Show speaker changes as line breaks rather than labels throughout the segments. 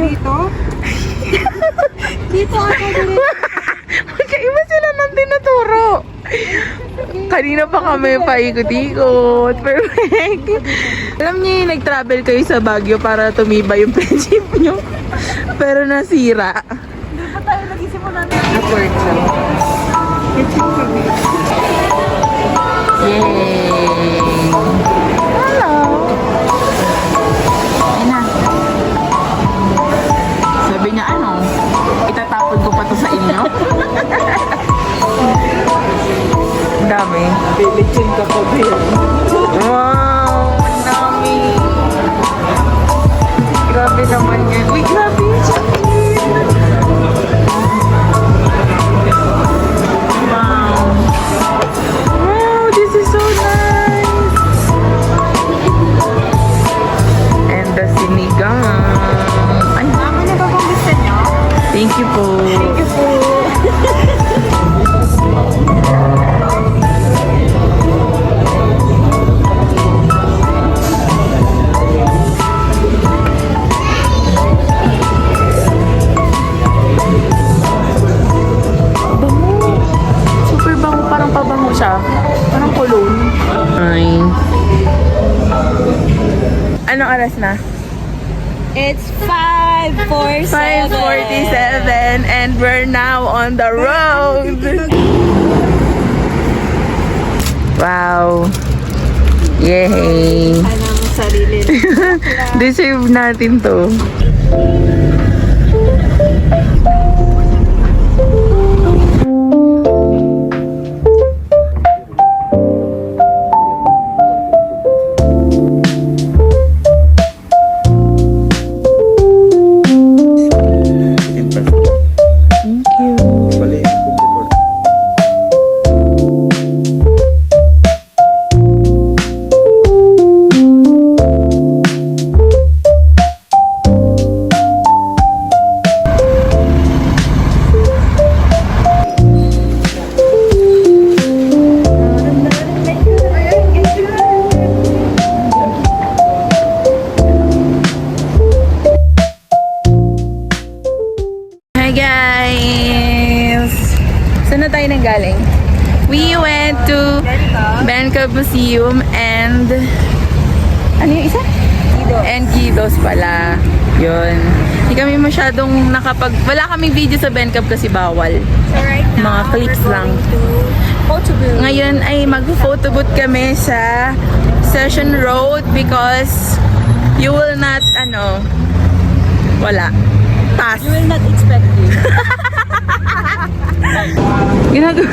dito? Dito ako dito.
Magkaiba sila ng tinuturo. Kanina pa kami paikot-ikot. Perfect. Alam niyo yung nag-travel kayo sa Baguio para tumibay yung friendship niyo. Pero nasira.
Hindi pa tayo nag-isimulan na.
Upward lang. Yay! Hello! Ayun na. Sabi niya ano, itatapon ko pa to sa inyo. Ang dami.
Pilichin ka pa ba yan?
Wow! Ang dami! Grabe naman yan. Uy, grabe! Wow! Wow! This is so nice! And the sinigang. Ay,
Mama, na ba kung gusto niyo?
thank you po.
Thank you po.
Bango. Super bango. Parang pabango siya. Parang cologne. Ay. Anong oras na?
It's 5:47.
5:47 and we're now on the road. Wow. Yay.
Sana mo sarili lang.
Deserve natin to. Thank you. Hi guys! Saan na tayo nanggaling? We went to Benka Museum and ano yung isa? And Guidos pala. Yun. Hindi kami masyadong wala kaming video sa Bencab kasi bawal.
So right
Mga
now,
clips
we're
lang.
going to Photobooth.
Ngayon ay mag-photo booth kami sa Session Road because you will not, wala. Pass.
You will not expect it.
Ginagawa.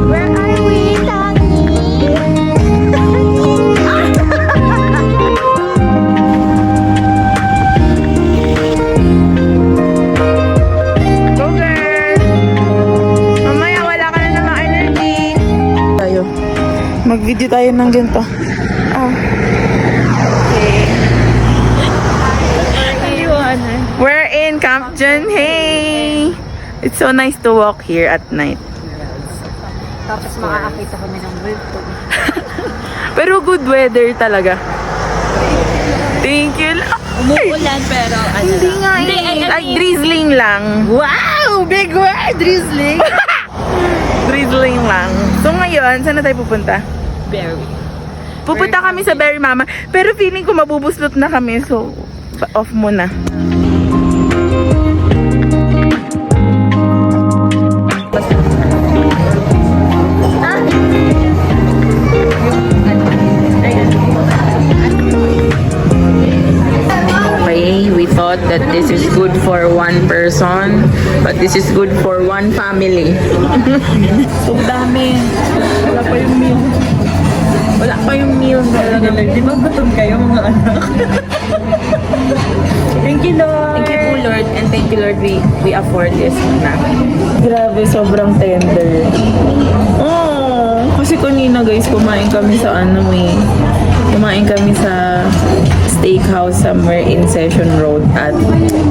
Where are we, Tony?
Go girl! Mamaya wala ka na namang energy. Tayo. Mag-video tayo ng ganito. We're in Camp John. Hey! It's so nice to walk here at night.
Tapos makakakita kami ng multo.
Pero good weather talaga. Thank you.
Umuulan pero ano
Hindi nga
Hindi,
eh. Ay, drizzling lang.
Wow! Big word! Drizzling!
Drizzling lang. So ngayon, saan na tayo pupunta?
Very.
Pupunta kami sa Berry Mama. Pero feeling ko mabubuslot na kami. So, off muna. Okay, we thought that this is good for one person, but this is good for one family. So dami. Wala pa yung meal. Wala pa yung meal na
Di ba gutom kayo mga anak? Thank you, Lord.
Thank you po, Lord. And thank you, Lord, we afford this na. Grabe, sobrang tender. Oh, kasi kanina guys, kumain kami sa Kumain kami sa steakhouse somewhere in Session Road at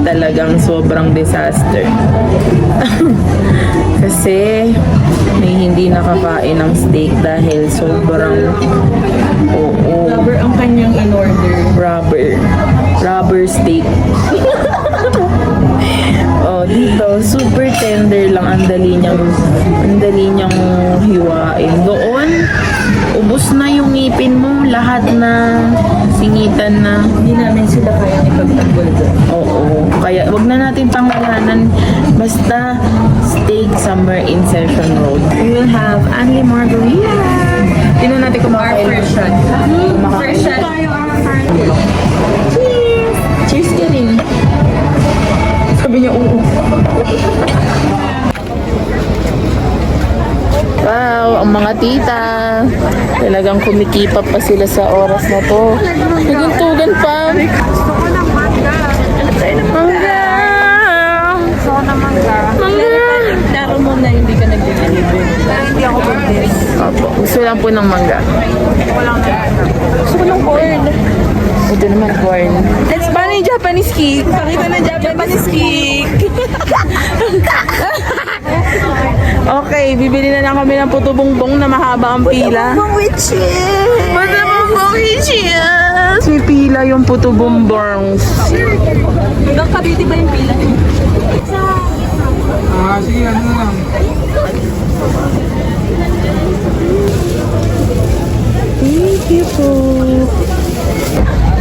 talagang sobrang disaster. Kasi may hindi nakakain ng steak dahil sobrang
Rubber ang kanyang in-order.
rubber steak. Oh, dito super tender lang, ang dali niyang hiwain. Doon, ubos na yung ngipin mo, lahat na singitan na.
Hindi namin sila kaya ipagtanggol doon.
Oo, kaya wag na natin pangalanan, basta steak somewhere in Session Road. We will have only margarita. Tingnan natin kung makakain.
First shot.
Makakain.
First shot.
Cheers! Cheers ka rin. Sabi niya, oo. Wow, ang mga tita. Talagang kumikipap pa sila sa oras na to. Naguntugan pa.
Gusto ko ng mangga.
Mangga!
Gusto ko ng mangga.
Mangga!
Taro mo na hindi ka nag-deliver.
Pero hindi ako buntis.
Opo, gusto lang po ng mangga.
Walang
Gusto ko ng corn. Ito naman corn. Let's paano yung Japanese cake? Pakita na Japanese cake. Okay, bibili na lang kami ng puto bongbong na mahaba ang pila. Puto bongbong with cheese! Puto bongbong with cheese! May pila yung puto bongbong.
Hanggang Cavite ba yung pila?
Thank you po.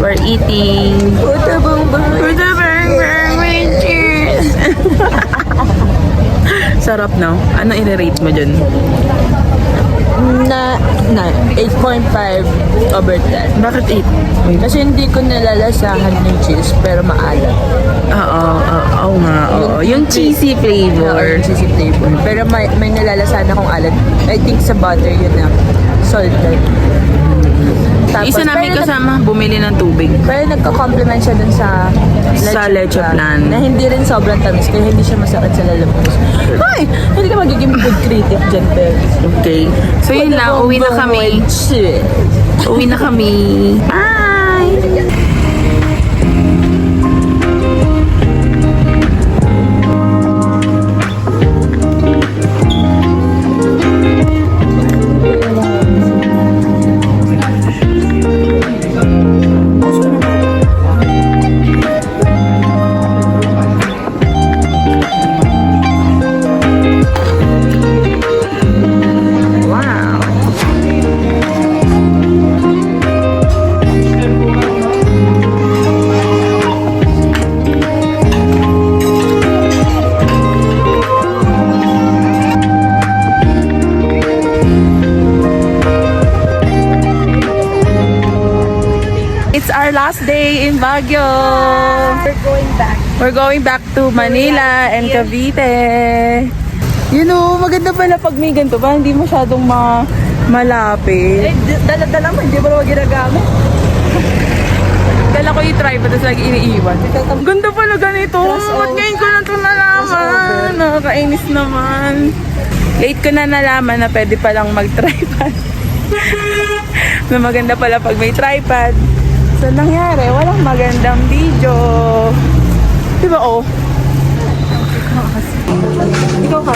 We're eating puto bongbong with cheese. Sarap, no? Ano i-rate mo dun?
Na 8.5 over 10.
Bakit 8?
Kasi hindi ko nalalasahan yung cheese, pero maalat.
Oo nga. Oo. Yung cheesy flavor.
Yung cheesy flavor. Pero may nalalasahan akong alat. I think sa butter yun na salted. Tapos,
Isa namin
pero
kasama, bumili ng tubig.
Pero nagko-complement siya dun sa
leche plan.
Na hindi rin sobrang tamis, kaya hindi siya masakit sa lalabas. Ay! Hindi ka magiging food critic dyan, pero.
Okay. So yun lang, uwi na kami. Uwi na kami. Bye! Wow! It's our last day in Baguio. We're going back to Manila and Cavite. You know, maganda pala pag may ganito ba? Hindi masyadong malapit.
Dala-dala mo, hindi mo naman ginagamit.
Dala ko yung tripod, tapos lagi iniiwan. Ganda pala ganito. Ba't ngayon ko na ito nalaman? Nakakainis naman. Late ko na nalaman na pwede palang mag-tripod. Na maganda pala pag may tripod. So, nangyari, walang magandang video. Diba, oh? Ikaw ka.